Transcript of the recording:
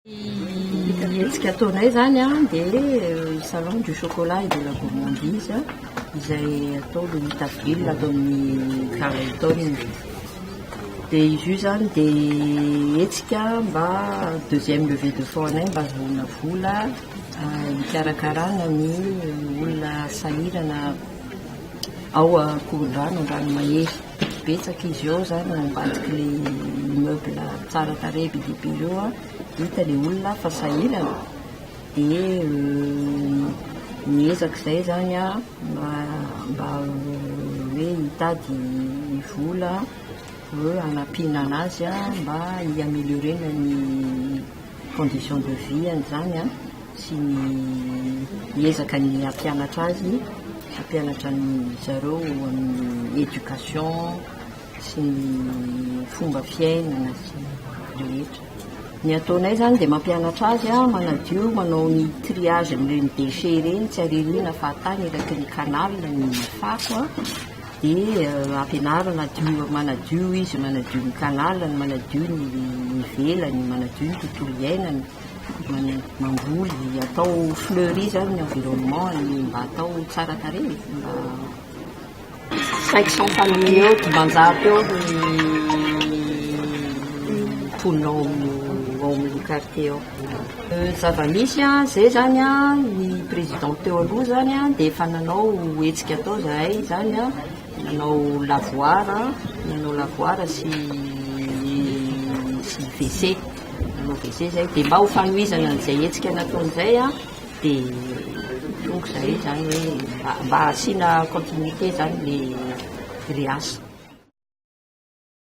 Hetsika ataonay zany a dia salon du chocolat et de la gourmandise izay atao le 8 avril ato amin'ny Carleton. Dia izy io zany dia hetsika mba deuxième levée de fonds anay mba azahoana vola hikarakarana ny olona sahirana ao Ankorondrano, Andranomahery. Betsaka izy eo zany ambadiky le immeuble tsara tarehy be dia be eo a, hita le olona fa sahirana dia miezaka izay zany a mba hoe hitady vola hanampiana anazy a mba hiaméliorena ny condition de vie zany a sy miezaka ny hampianatra azy, hampianatra ny zareo amin'ny éducation sy ny fomba fiainana sy rehetra. Ny ataonay zany dia mampianatra azy a manadio manao ny triage ny déchets reny, tsy aririana fa tany eraky ny canal ny fako a, dia ampianarana manadio izy, manadio ny canal, manadio ny velany, manadio ny tontolo iainany, mamboly, atao fleury zany ny environnement mba atao tsara tarehy, mba 500 famille eo dimanjato eo mponina ao amin'ny quartier ao. Zava-misy a zay zany a ny président teo aloha zany a dia efa nanao hetsika atao zahay zany a, nanao lavoara sy WC, nanao WC zay dia mba ho fanohizana an'izay hetsika nataon'izay a dia tonga zay zany hoe mba asiana continuité zany le asa.